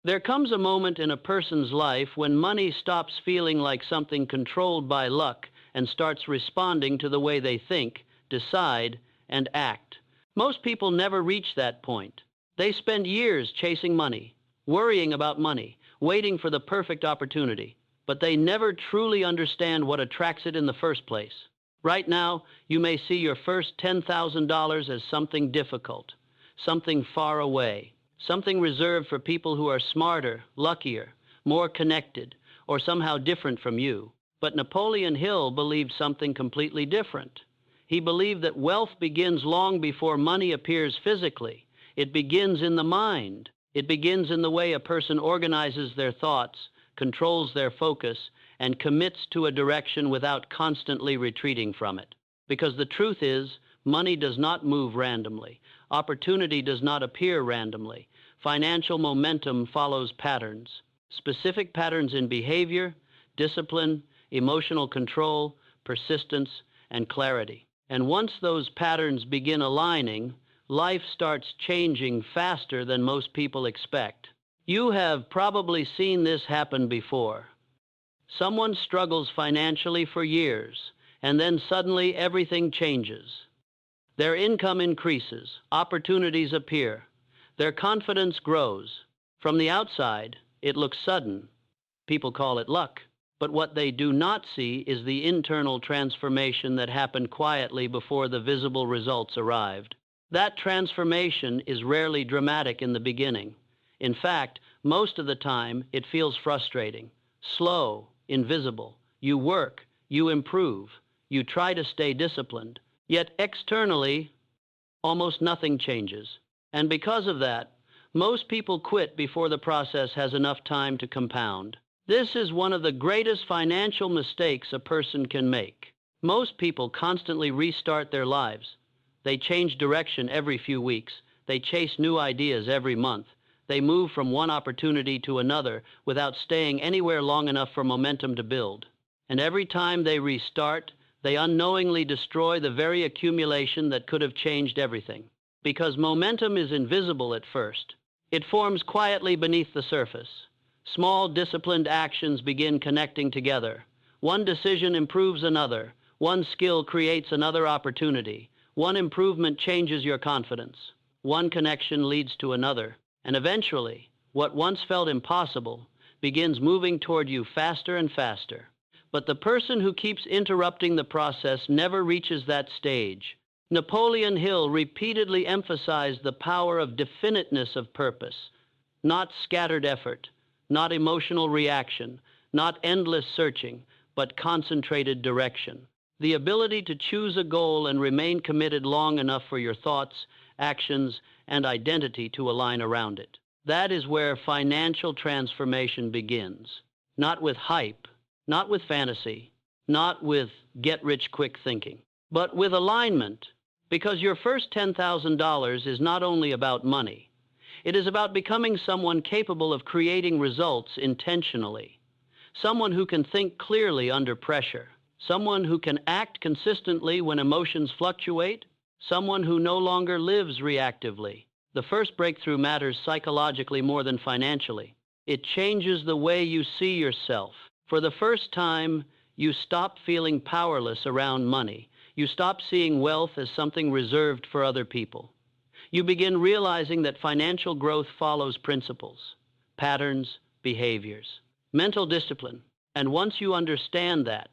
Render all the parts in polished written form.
There comes a moment in a person's life when money stops feeling like something controlled by luck and starts responding to the way they think, decide, and act. Most people never reach that point. They spend years chasing money, worrying about money, waiting for the perfect opportunity, but they never truly understand what attracts it in the first place. Right now, you may see your first $10,000 as something difficult, something far away, something reserved for people who are smarter, luckier, more connected, or somehow different from you. But Napoleon Hill believed something completely different. He believed that wealth begins long before money appears physically. It begins in the mind. It begins in the way a person organizes their thoughts, controls their focus, and commits to a direction without constantly retreating from it. Because the truth is, money does not move randomly. Opportunity does not appear randomly. Financial momentum follows patterns, specific patterns in behavior, discipline, emotional control, persistence, and clarity. And once those patterns begin aligning, life starts changing faster than most people expect. You have probably seen this happen before. Someone struggles financially for years, and then suddenly everything changes. Their income increases, opportunities appear, their confidence grows. From the outside, it looks sudden. People call it luck. But what they do not see is the internal transformation that happened quietly before the visible results arrived. That transformation is rarely dramatic in the beginning. In fact, most of the time, it feels frustrating, slow, invisible. You work, you improve, you try to stay disciplined. Yet externally, almost nothing changes. And because of that, most people quit before the process has enough time to compound. This is one of the greatest financial mistakes a person can make. Most people constantly restart their lives. They change direction every few weeks. They chase new ideas every month. They move from one opportunity to another without staying anywhere long enough for momentum to build. And every time they restart, they unknowingly destroy the very accumulation that could have changed everything. Because momentum is invisible at first. It forms quietly beneath the surface. Small, disciplined actions begin connecting together. One decision improves another. One skill creates another opportunity. One improvement changes your confidence. One connection leads to another. And eventually, what once felt impossible begins moving toward you faster and faster. But the person who keeps interrupting the process never reaches that stage. Napoleon Hill repeatedly emphasized the power of definiteness of purpose, not scattered effort, not emotional reaction, not endless searching, but concentrated direction. The ability to choose a goal and remain committed long enough for your thoughts, actions, and identity to align around it. That is where financial transformation begins. Not with hype, not with fantasy, not with get-rich-quick thinking, but with alignment. Because your first $10,000 is not only about money. It is about becoming someone capable of creating results intentionally. Someone who can think clearly under pressure. Someone who can act consistently when emotions fluctuate. Someone who no longer lives reactively. The first breakthrough matters psychologically more than financially. It changes the way you see yourself. For the first time, you stop feeling powerless around money. You stop seeing wealth as something reserved for other people. You begin realizing that financial growth follows principles, patterns, behaviors, mental discipline. And once you understand that,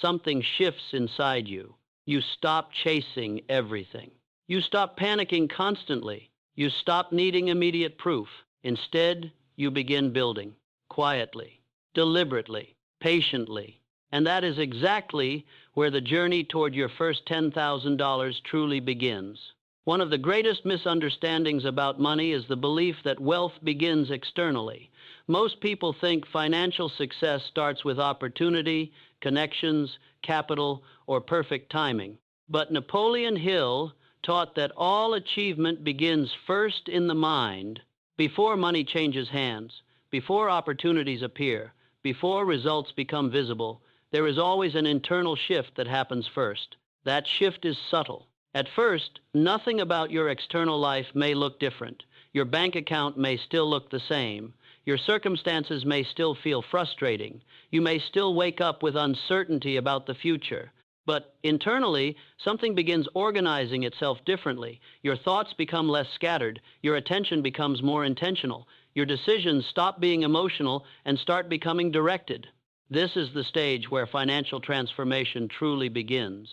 something shifts inside you. You stop chasing everything. You stop panicking constantly. You stop needing immediate proof. Instead, you begin building, quietly, deliberately, patiently. And that is exactly where the journey toward your first $10,000 truly begins. One of the greatest misunderstandings about money is the belief that wealth begins externally. Most people think financial success starts with opportunity, connections, capital, or perfect timing. But Napoleon Hill taught that all achievement begins first in the mind, before money changes hands, before opportunities appear, before results become visible. There is always an internal shift that happens first. That shift is subtle. At first, nothing about your external life may look different. Your bank account may still look the same. Your circumstances may still feel frustrating. You may still wake up with uncertainty about the future. But internally, something begins organizing itself differently. Your thoughts become less scattered. Your attention becomes more intentional. Your decisions stop being emotional and start becoming directed. This is the stage where financial transformation truly begins.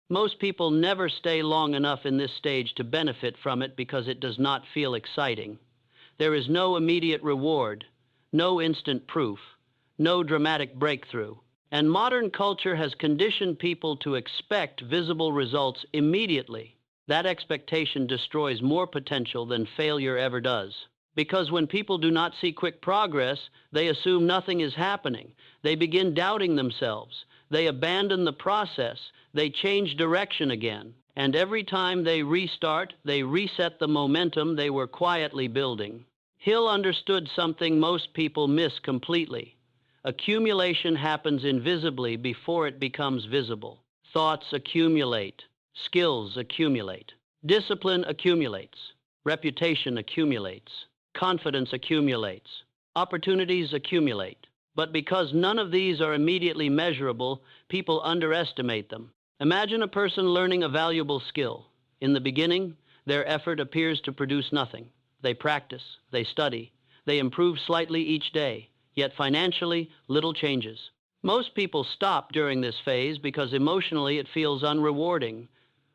Most people never stay long enough in this stage to benefit from it because it does not feel exciting. There is no immediate reward, no instant proof, no dramatic breakthrough. And modern culture has conditioned people to expect visible results immediately. That expectation destroys more potential than failure ever does. Because when people do not see quick progress, they assume nothing is happening. They begin doubting themselves. They abandon the process. They change direction again. And every time they restart, they reset the momentum they were quietly building. Hill understood something most people miss completely. Accumulation happens invisibly before it becomes visible. Thoughts accumulate. Skills accumulate. Discipline accumulates. Reputation accumulates. Confidence accumulates. Opportunities accumulate. But because none of these are immediately measurable, people underestimate them. Imagine a person learning a valuable skill. In the beginning, their effort appears to produce nothing. They practice, they study, they improve slightly each day. Yet financially, little changes. Most people stop during this phase because emotionally it feels unrewarding.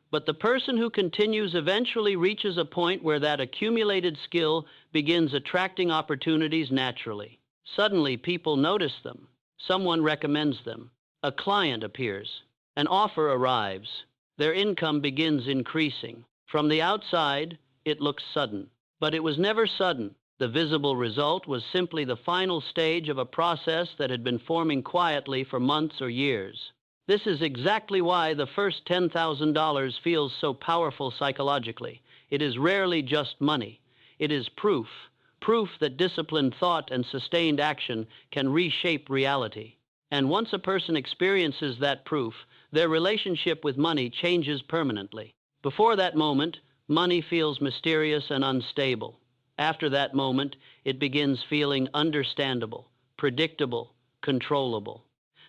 But the person who continues eventually reaches a point where that accumulated skill begins attracting opportunities naturally. Suddenly, people notice them. Someone recommends them. A client appears. An offer arrives. Their income begins increasing. From the outside, it looks sudden. But it was never sudden. The visible result was simply the final stage of a process that had been forming quietly for months or years. This is exactly why the first $10,000 feels so powerful psychologically. It is rarely just money. It is proof that disciplined thought and sustained action can reshape reality. And once a person experiences that proof, their relationship with money changes permanently. Before that moment, money feels mysterious and unstable. After that moment, it begins feeling understandable, predictable, controllable.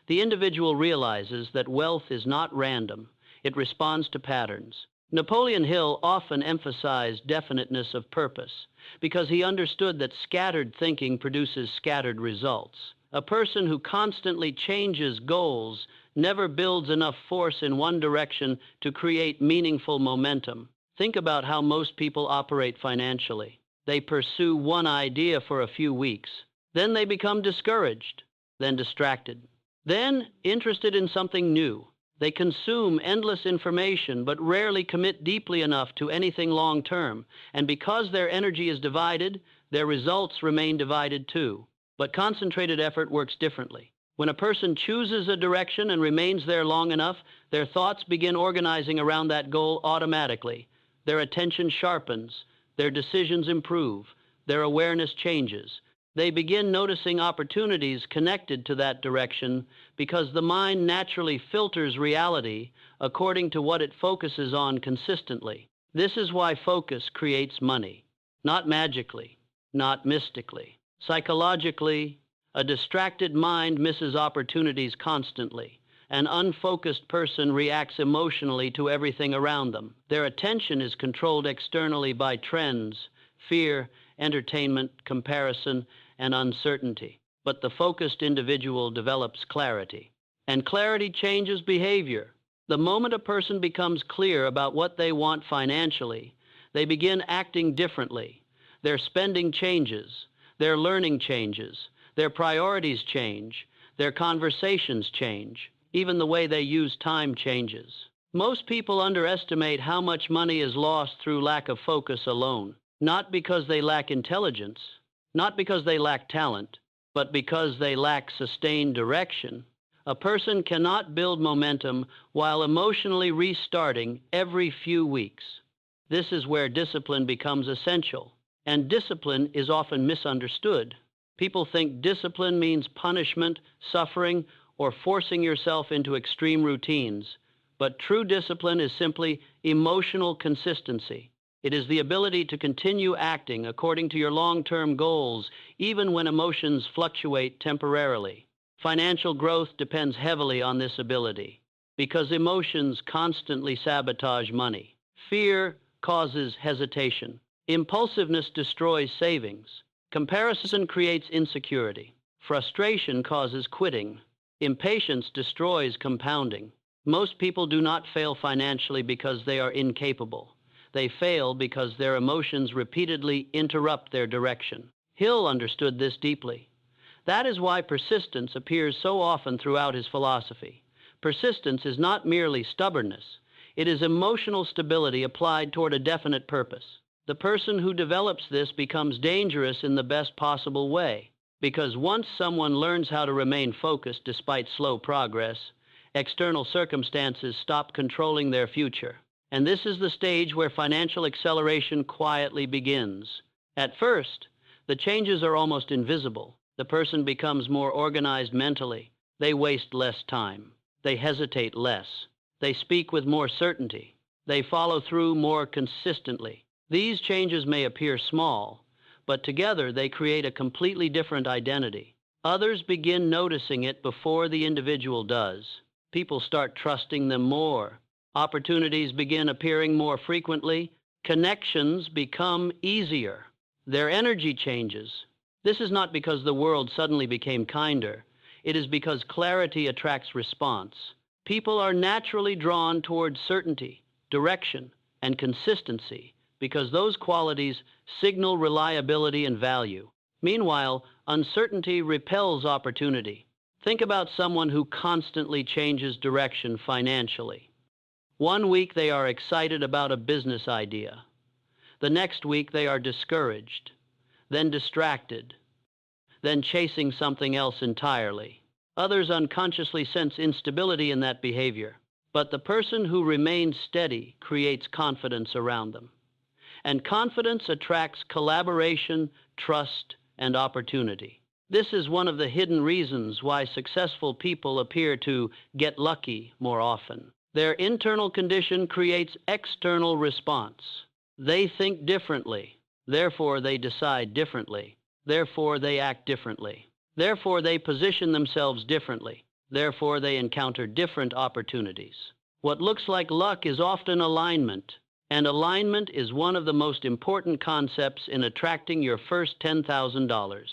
The individual realizes that wealth is not random. It responds to patterns. Napoleon Hill often emphasized definiteness of purpose because he understood that scattered thinking produces scattered results. A person who constantly changes goals never builds enough force in one direction to create meaningful momentum. Think about how most people operate financially. They pursue one idea for a few weeks. Then they become discouraged, then distracted, then interested in something new. They consume endless information but rarely commit deeply enough to anything long-term. And because their energy is divided, their results remain divided too. But concentrated effort works differently. When a person chooses a direction and remains there long enough, their thoughts begin organizing around that goal automatically. Their attention sharpens. Their decisions improve. Their awareness changes. They begin noticing opportunities connected to that direction because the mind naturally filters reality according to what it focuses on consistently. This is why focus creates money. Not magically, not mystically. Psychologically, a distracted mind misses opportunities constantly. An unfocused person reacts emotionally to everything around them. Their attention is controlled externally by trends, fear, entertainment, comparison, and uncertainty. But the focused individual develops clarity. And clarity changes behavior. The moment a person becomes clear about what they want financially, they begin acting differently. Their spending changes. Their learning changes. Their priorities change. Their conversations change. Even the way they use time changes. Most people underestimate how much money is lost through lack of focus alone. Not because they lack intelligence, not because they lack talent, but because they lack sustained direction. A person cannot build momentum while emotionally restarting every few weeks. This is where discipline becomes essential. And discipline is often misunderstood. People think discipline means punishment, suffering, or forcing yourself into extreme routines. But true discipline is simply emotional consistency. It is the ability to continue acting according to your long-term goals, even when emotions fluctuate temporarily. Financial growth depends heavily on this ability, because emotions constantly sabotage money. Fear causes hesitation. Impulsiveness destroys savings. Comparison creates insecurity. Frustration causes quitting. Impatience destroys compounding. Most people do not fail financially because they are incapable. They fail because their emotions repeatedly interrupt their direction. Hill understood this deeply. That is why persistence appears so often throughout his philosophy. Persistence is not merely stubbornness. It is emotional stability applied toward a definite purpose. The person who develops this becomes dangerous in the best possible way, because once someone learns how to remain focused despite slow progress, external circumstances stop controlling their future. And this is the stage where financial acceleration quietly begins. At first, the changes are almost invisible. The person becomes more organized mentally. They waste less time. They hesitate less. They speak with more certainty. They follow through more consistently. These changes may appear small, but together they create a completely different identity. Others begin noticing it before the individual does. People start trusting them more. Opportunities begin appearing more frequently. Connections become easier. Their energy changes. This is not because the world suddenly became kinder. It is because clarity attracts response. People are naturally drawn toward certainty, direction, and consistency because those qualities signal reliability and value. Meanwhile, uncertainty repels opportunity. Think about someone who constantly changes direction financially. One week they are excited about a business idea. The next week they are discouraged, then distracted, then chasing something else entirely. Others unconsciously sense instability in that behavior, but the person who remains steady creates confidence around them. And confidence attracts collaboration, trust, and opportunity. This is one of the hidden reasons why successful people appear to get lucky more often. Their internal condition creates external response. They think differently, therefore they decide differently, therefore they act differently, therefore they position themselves differently, therefore they encounter different opportunities. What looks like luck is often alignment, and alignment is one of the most important concepts in attracting your first $10,000,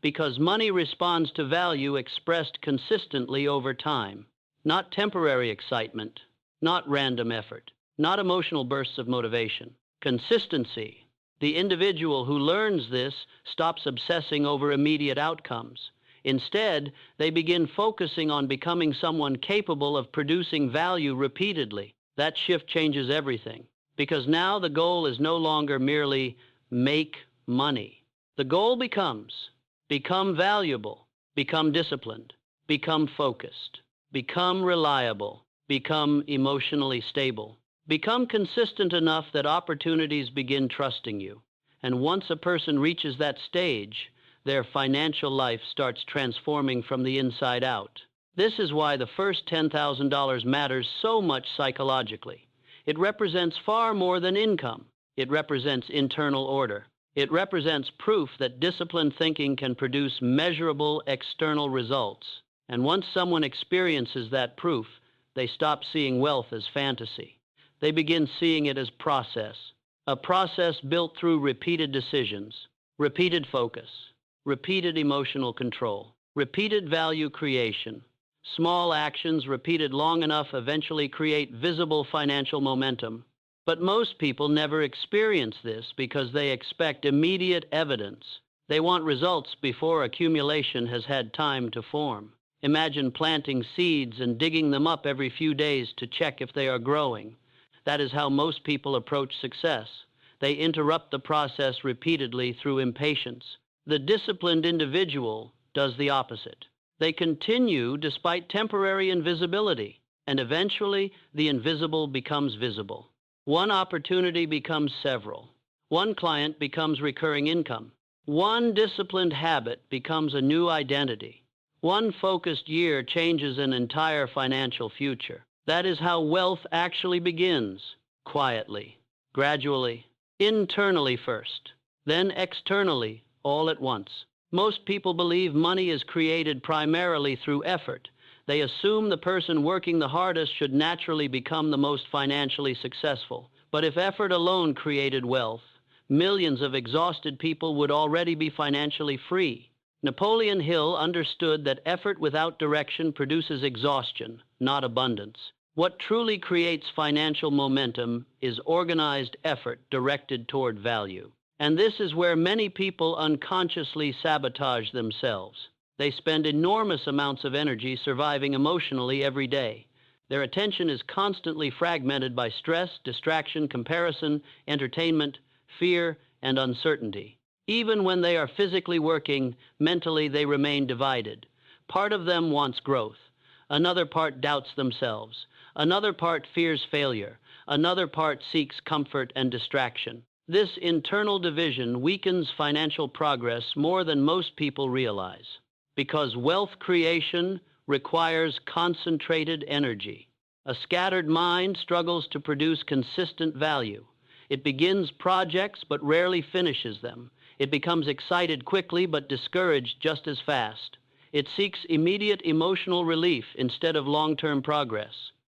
because money responds to value expressed consistently over time. Not temporary excitement, not random effort, not emotional bursts of motivation. Consistency. The individual who learns this stops obsessing over immediate outcomes. Instead, they begin focusing on becoming someone capable of producing value repeatedly. That shift changes everything, because now the goal is no longer merely make money. The goal becomes become valuable, become disciplined, become focused, become reliable, become emotionally stable, become consistent enough that opportunities begin trusting you. And once a person reaches that stage, their financial life starts transforming from the inside out. This is why the first $10,000 matters so much psychologically. It represents far more than income. It represents internal order. It represents proof that disciplined thinking can produce measurable external results. And once someone experiences that proof, they stop seeing wealth as fantasy. They begin seeing it as process, a process built through repeated decisions, repeated focus, repeated emotional control, repeated value creation. Small actions repeated long enough eventually create visible financial momentum. But most people never experience this because they expect immediate evidence. They want results before accumulation has had time to form. Imagine planting seeds and digging them up every few days to check if they are growing. That is how most people approach success. They interrupt the process repeatedly through impatience. The disciplined individual does the opposite. They continue despite temporary invisibility, and eventually the invisible becomes visible. One opportunity becomes several. One client becomes recurring income. One disciplined habit becomes a new identity. One focused year changes an entire financial future. That is how wealth actually begins, quietly, gradually, Internally first, then externally, all at once. Most people believe money is created primarily through effort. They assume the person working the hardest should naturally become the most financially successful. But if effort alone created wealth, millions of exhausted people would already be financially free. Napoleon Hill understood that effort without direction produces exhaustion, not abundance. What truly creates financial momentum is organized effort directed toward value. And this is where many people unconsciously sabotage themselves. They spend enormous amounts of energy surviving emotionally every day. Their attention is constantly fragmented by stress, distraction, comparison, entertainment, fear, and uncertainty. Even when they are physically working, mentally they remain divided. Part of them wants growth. Another part doubts themselves. Another part fears failure. Another part seeks comfort and distraction. This internal division weakens financial progress more than most people realize, because wealth creation requires concentrated energy. A scattered mind struggles to produce consistent value. It begins projects but rarely finishes them. It becomes excited quickly but discouraged just as fast. It seeks immediate emotional relief instead of long-term progress.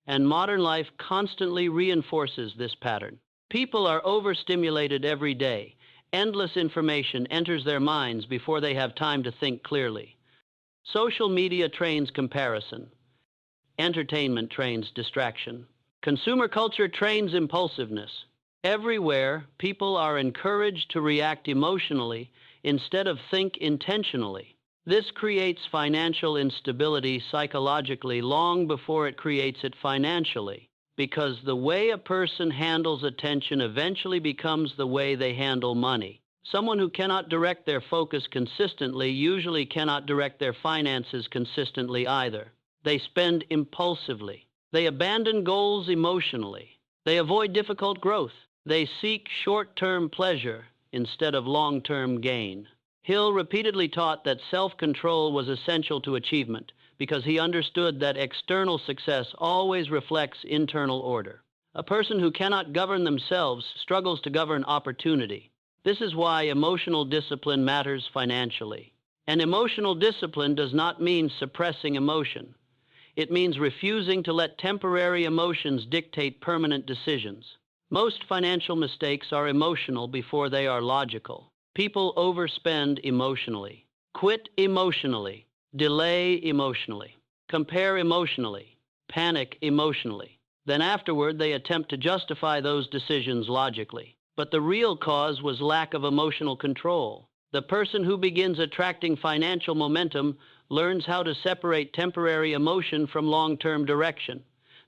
And modern life constantly reinforces this pattern. People are overstimulated every day. Endless information enters their minds before they have time to think clearly. Social media trains comparison. Entertainment trains distraction. Consumer culture trains impulsiveness. Everywhere, people are encouraged to react emotionally instead of think intentionally. This creates financial instability psychologically long before it creates it financially, because the way a person handles attention eventually becomes the way they handle money. Someone who cannot direct their focus consistently usually cannot direct their finances consistently either. They spend impulsively. They abandon goals emotionally. They avoid difficult growth. They seek short-term pleasure instead of long-term gain. Hill repeatedly taught that self-control was essential to achievement because he understood that external success always reflects internal order. A person who cannot govern themselves struggles to govern opportunity. This is why emotional discipline matters financially. And emotional discipline does not mean suppressing emotion. It means refusing to let temporary emotions dictate permanent decisions. Most financial mistakes are emotional before they are logical. People overspend emotionally, quit emotionally, delay emotionally, compare emotionally, panic emotionally. Then afterward, they attempt to justify those decisions logically. But the real cause was lack of emotional control. The person who begins attracting financial momentum learns how to separate temporary emotion from long-term direction.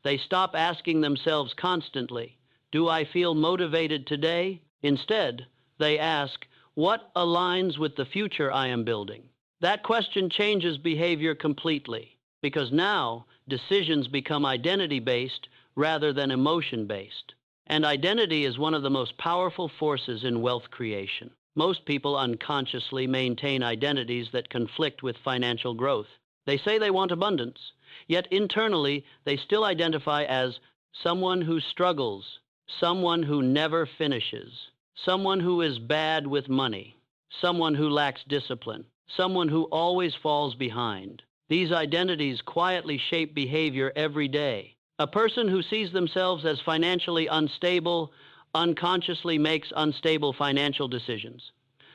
They stop asking themselves constantly, "Do I feel motivated today?" Instead, they ask, "What aligns with the future I am building?" That question changes behavior completely, because now decisions become identity-based rather than emotion-based. And identity is one of the most powerful forces in wealth creation. Most people unconsciously maintain identities that conflict with financial growth. They say they want abundance, yet internally they still identify as someone who struggles, someone who never finishes, someone who is bad with money, someone who lacks discipline, someone who always falls behind. These identities quietly shape behavior every day. A person who sees themselves as financially unstable unconsciously makes unstable financial decisions.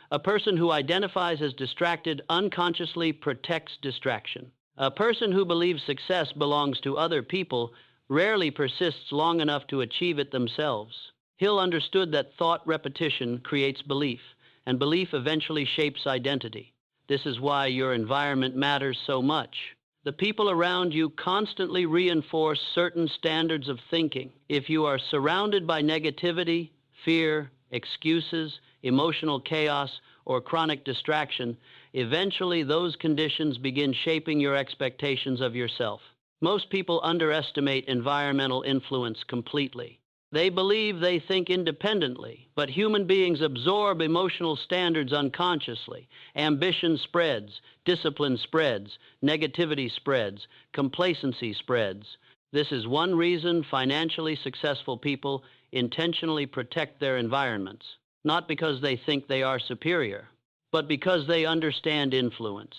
A person who identifies as distracted unconsciously protects distraction. A person who believes success belongs to other people rarely persists long enough to achieve it themselves. Hill understood that thought repetition creates belief, and belief eventually shapes identity. This is why your environment matters so much. The people around you constantly reinforce certain standards of thinking. If you are surrounded by negativity, fear, excuses, emotional chaos, or chronic distraction, eventually those conditions begin shaping your expectations of yourself. Most people underestimate environmental influence completely. They believe they think independently, but human beings absorb emotional standards unconsciously. Ambition spreads, discipline spreads, negativity spreads, complacency spreads. This is one reason financially successful people intentionally protect their environments. not because they think they are superior, but because they understand influence.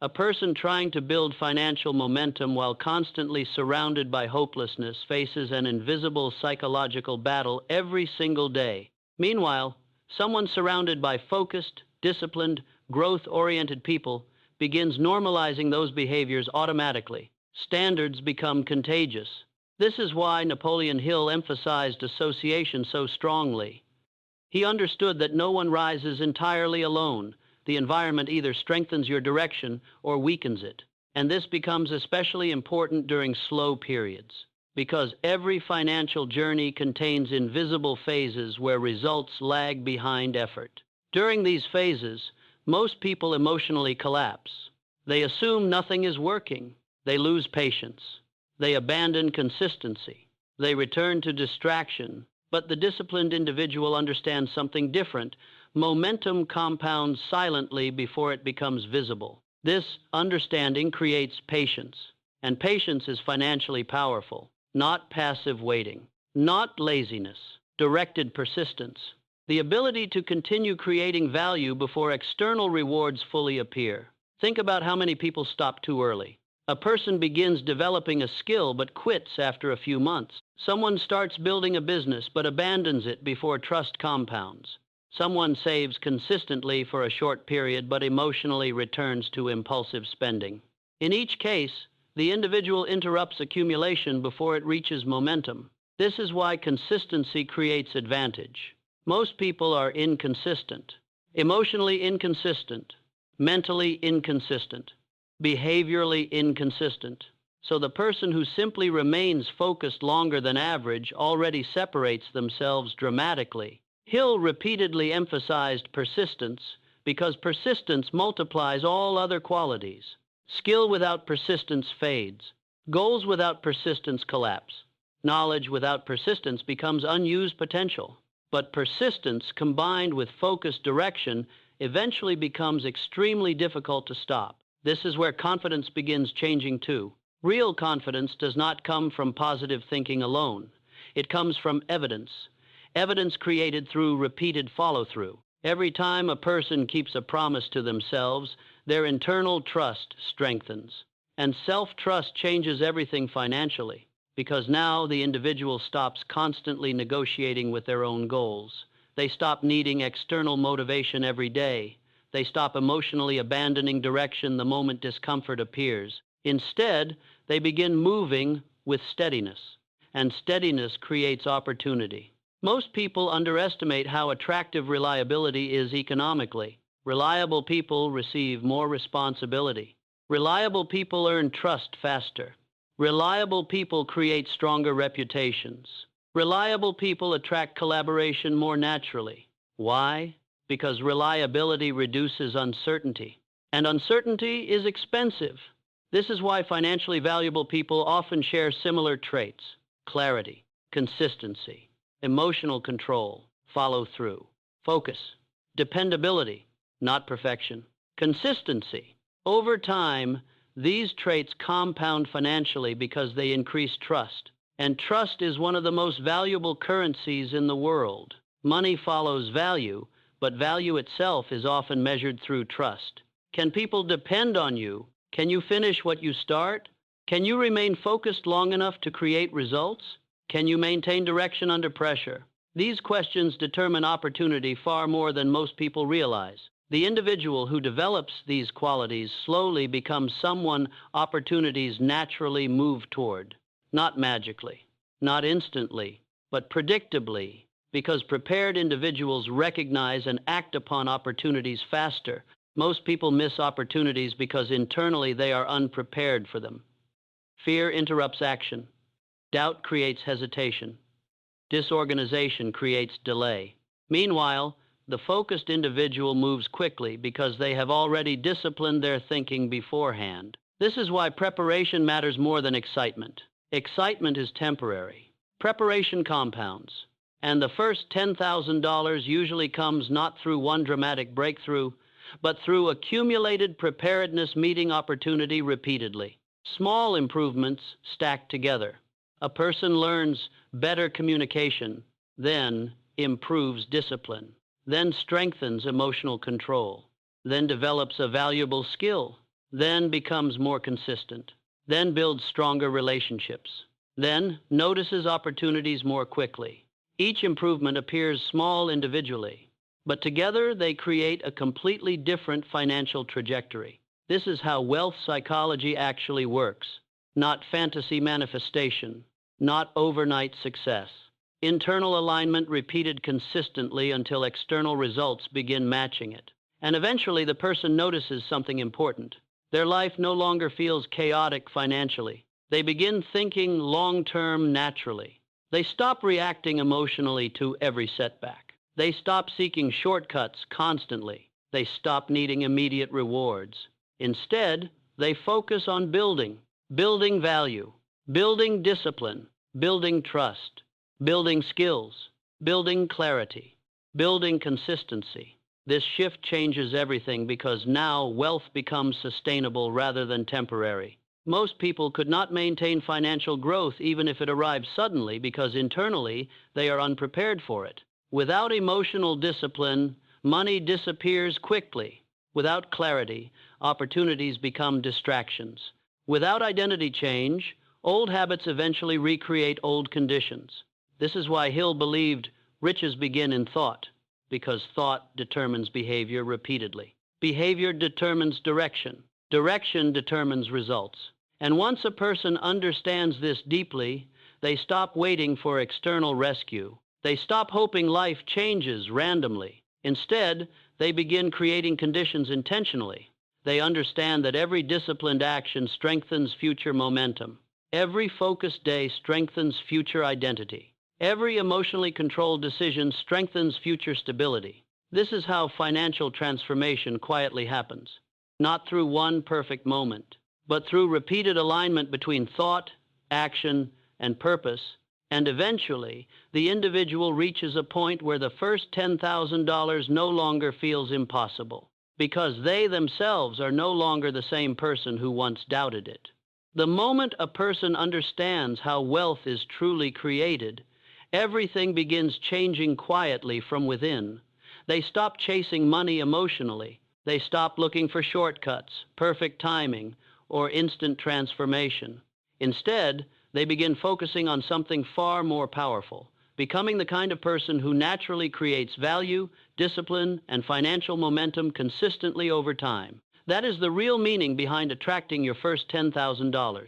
A person trying to build financial momentum while constantly surrounded by hopelessness faces an invisible psychological battle every single day. Meanwhile, someone surrounded by focused, disciplined, growth-oriented people begins normalizing those behaviors automatically. Standards become contagious. This is why Napoleon Hill emphasized association so strongly. He understood that no one rises entirely alone. The environment either strengthens your direction or weakens it. And this becomes especially important during slow periods, because every financial journey contains invisible phases where results lag behind effort. During these phases, most people emotionally collapse. They assume nothing is working. They lose patience. They abandon consistency. They return to distraction. But the disciplined individual understands something different. Momentum compounds silently before it becomes visible. This understanding creates patience, and patience is financially powerful. Not passive waiting, not laziness, directed persistence. The ability to continue creating value before external rewards fully appear. Think about how many people stop too early. A person begins developing a skill but quits after a few months. Someone starts building a business but abandons it before trust compounds. Someone saves consistently for a short period but emotionally returns to impulsive spending. In each case, the individual interrupts accumulation before it reaches momentum. This is why consistency creates advantage. Most people are inconsistent, emotionally inconsistent, mentally inconsistent, behaviorally inconsistent. So the person who simply remains focused longer than average already separates themselves dramatically. Hill repeatedly emphasized persistence because persistence multiplies all other qualities. Skill without persistence fades. Goals without persistence collapse. Knowledge without persistence becomes unused potential. But persistence combined with focused direction eventually becomes extremely difficult to stop. This is where confidence begins changing too. Real confidence does not come from positive thinking alone. It comes from evidence. Evidence created through repeated follow-through. Every time a person keeps a promise to themselves, their internal trust strengthens. And self-trust changes everything financially, because now the individual stops constantly negotiating with their own goals. They stop needing external motivation every day. They stop emotionally abandoning direction the moment discomfort appears. Instead, they begin moving with steadiness, and steadiness creates opportunity. Most people underestimate how attractive reliability is economically. Reliable people receive more responsibility. Reliable people earn trust faster. Reliable people create stronger reputations. Reliable people attract collaboration more naturally. Why? Because reliability reduces uncertainty. And uncertainty is expensive. This is why financially valuable people often share similar traits: clarity, consistency, emotional control, follow through, focus, dependability, not perfection, consistency. Over time, these traits compound financially because they increase trust. And trust is one of the most valuable currencies in the world. Money follows value, but value itself is often measured through trust. Can people depend on you? Can you finish what you start? Can you remain focused long enough to create results? Can you maintain direction under pressure? These questions determine opportunity far more than most people realize. The individual who develops these qualities slowly becomes someone opportunities naturally move toward. Not magically, not instantly, but predictably, because prepared individuals recognize and act upon opportunities faster. Most people miss opportunities because internally they are unprepared for them. Fear interrupts action. Doubt creates hesitation. Disorganization creates delay. Meanwhile, the focused individual moves quickly because they have already disciplined their thinking beforehand. This is why preparation matters more than excitement. Excitement is temporary. Preparation compounds. And the first $10,000 usually comes not through one dramatic breakthrough, but through accumulated preparedness meeting opportunity repeatedly. Small improvements stacked together. A person learns better communication, then improves discipline, then strengthens emotional control, then develops a valuable skill, then becomes more consistent, then builds stronger relationships, then notices opportunities more quickly. Each improvement appears small individually, but together they create a completely different financial trajectory. This is how wealth psychology actually works, not fantasy manifestation, not overnight success. Internal alignment repeated consistently until external results begin matching it. And eventually the person notices something important. Their life no longer feels chaotic financially. They begin thinking long-term naturally. They stop reacting emotionally to every setback. They stop seeking shortcuts constantly. They stop needing immediate rewards. Instead, they focus on building value, building discipline, building trust, building skills, building clarity, building consistency. This shift changes everything because now wealth becomes sustainable rather than temporary. Most people could not maintain financial growth even if it arrived suddenly because internally they are unprepared for it. Without emotional discipline, money disappears quickly. Without clarity, opportunities become distractions. Without identity change, old habits eventually recreate old conditions. This is why Hill believed riches begin in thought, because thought determines behavior repeatedly. Behavior determines direction. Direction determines results. And once a person understands this deeply, they stop waiting for external rescue. They stop hoping life changes randomly. Instead, they begin creating conditions intentionally. They understand that every disciplined action strengthens future momentum. Every focused day strengthens future identity. Every emotionally controlled decision strengthens future stability. This is how financial transformation quietly happens. Not through one perfect moment, but through repeated alignment between thought, action, and purpose. And eventually, the individual reaches a point where the first $10,000 no longer feels impossible, because they themselves are no longer the same person who once doubted it. The moment a person understands how wealth is truly created, everything begins changing quietly from within. They stop chasing money emotionally. They stop looking for shortcuts, perfect timing, or instant transformation. Instead, they begin focusing on something far more powerful, becoming the kind of person who naturally creates value, discipline, and financial momentum consistently over time. That is the real meaning behind attracting your first $10,000.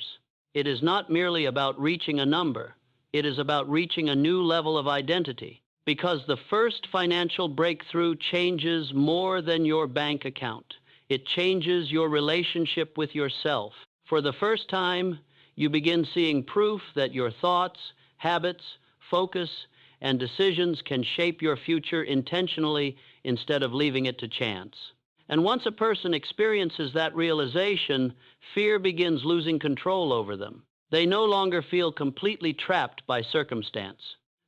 It is not merely about reaching a number. It is about reaching a new level of identity, because the first financial breakthrough changes more than your bank account. It changes your relationship with yourself. For the first time, you begin seeing proof that your thoughts, habits, focus, and decisions can shape your future intentionally instead of leaving it to chance. And once a person experiences that realization, fear begins losing control over them. They no longer feel completely trapped by circumstance.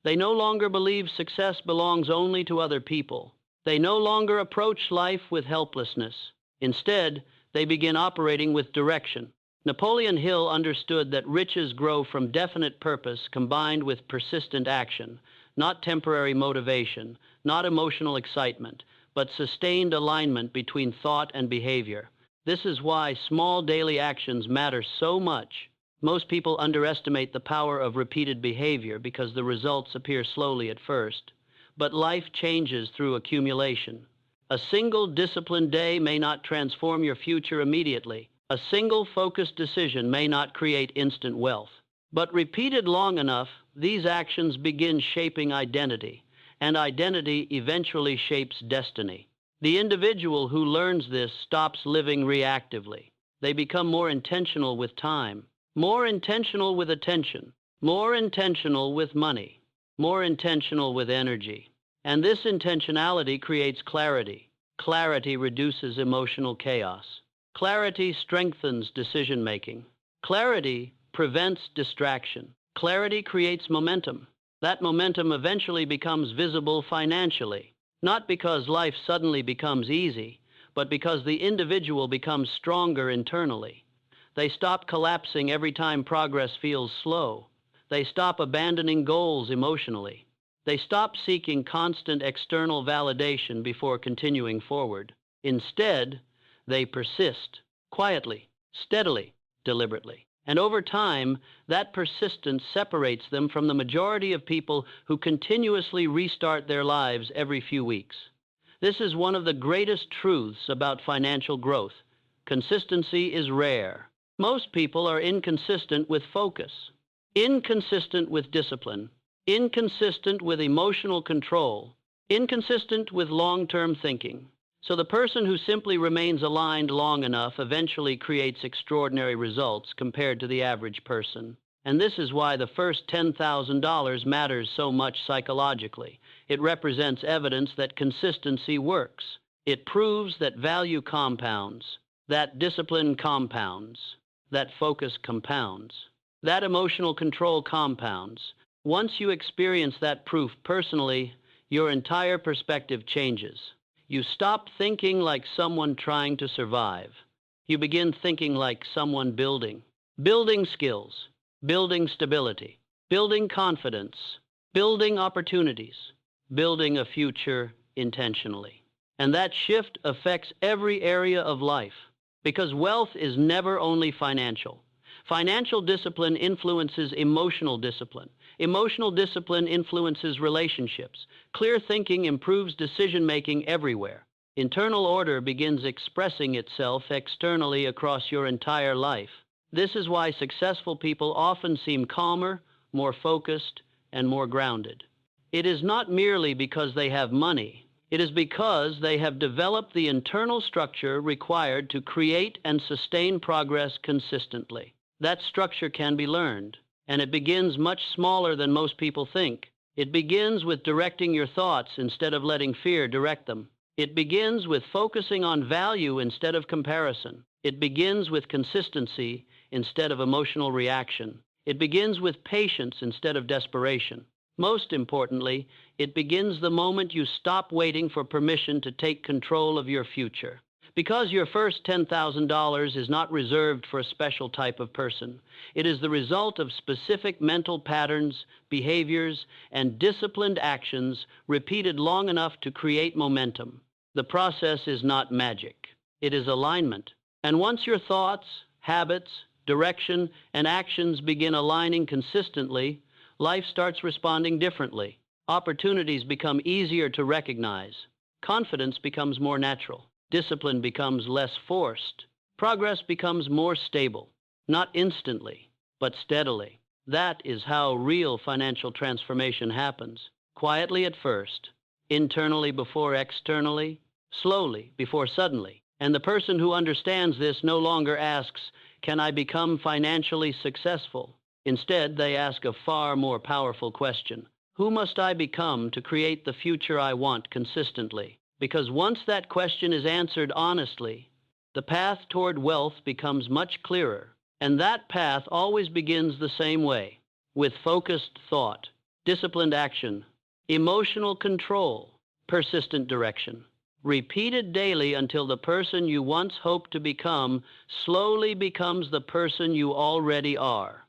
They no longer believe success belongs only to other people. They no longer approach life with helplessness. Instead, they begin operating with direction. Napoleon Hill understood that riches grow from definite purpose combined with persistent action, not temporary motivation, not emotional excitement, but sustained alignment between thought and behavior. This is why small daily actions matter so much. Most people underestimate the power of repeated behavior because the results appear slowly at first. But life changes through accumulation. A single disciplined day may not transform your future immediately. A single focused decision may not create instant wealth. But repeated long enough, these actions begin shaping identity, and identity eventually shapes destiny. The individual who learns this stops living reactively. They become more intentional with time, more intentional with attention, more intentional with money, more intentional with energy. And this intentionality creates clarity. Clarity reduces emotional chaos. Clarity strengthens decision-making. Clarity prevents distraction. Clarity creates momentum. That momentum eventually becomes visible financially, not because life suddenly becomes easy, but because the individual becomes stronger internally. They stop collapsing every time progress feels slow. They stop abandoning goals emotionally. They stop seeking constant external validation before continuing forward. Instead, they persist, quietly, steadily, deliberately. And over time, that persistence separates them from the majority of people who continuously restart their lives every few weeks. This is one of the greatest truths about financial growth. Consistency is rare. Most people are inconsistent with focus, inconsistent with discipline, inconsistent with emotional control, inconsistent with long-term thinking. So the person who simply remains aligned long enough eventually creates extraordinary results compared to the average person. And this is why the first $10,000 matters so much psychologically. It represents evidence that consistency works. It proves that value compounds, that discipline compounds, that focus compounds, that emotional control compounds. Once you experience that proof personally, your entire perspective changes. You stop thinking like someone trying to survive. You begin thinking like someone building. Building skills, building stability, building confidence, building opportunities, building a future intentionally. And that shift affects every area of life, because wealth is never only financial. Financial discipline influences emotional discipline. Emotional discipline influences relationships. Clear thinking improves decision-making everywhere. Internal order begins expressing itself externally across your entire life. This is why successful people often seem calmer, more focused, and more grounded. It is not merely because they have money. It is because they have developed the internal structure required to create and sustain progress consistently. That structure can be learned, and it begins much smaller than most people think. It begins with directing your thoughts instead of letting fear direct them. It begins with focusing on value instead of comparison. It begins with consistency instead of emotional reaction. It begins with patience instead of desperation. Most importantly, it begins the moment you stop waiting for permission to take control of your future. Because your first $10,000 is not reserved for a special type of person. It is the result of specific mental patterns, behaviors, and disciplined actions repeated long enough to create momentum. The process is not magic. It is alignment. And once your thoughts, habits, direction, and actions begin aligning consistently, life starts responding differently. Opportunities become easier to recognize. Confidence becomes more natural. Discipline becomes less forced. Progress becomes more stable, not instantly, but steadily. That is how real financial transformation happens. Quietly at first, internally before externally, slowly before suddenly. And the person who understands this no longer asks, "Can I become financially successful?" Instead, they ask a far more powerful question. Who must I become to create the future I want consistently? Because once that question is answered honestly, the path toward wealth becomes much clearer. And that path always begins the same way, with focused thought, disciplined action, emotional control, persistent direction. Repeated daily until the person you once hoped to become slowly becomes the person you already are.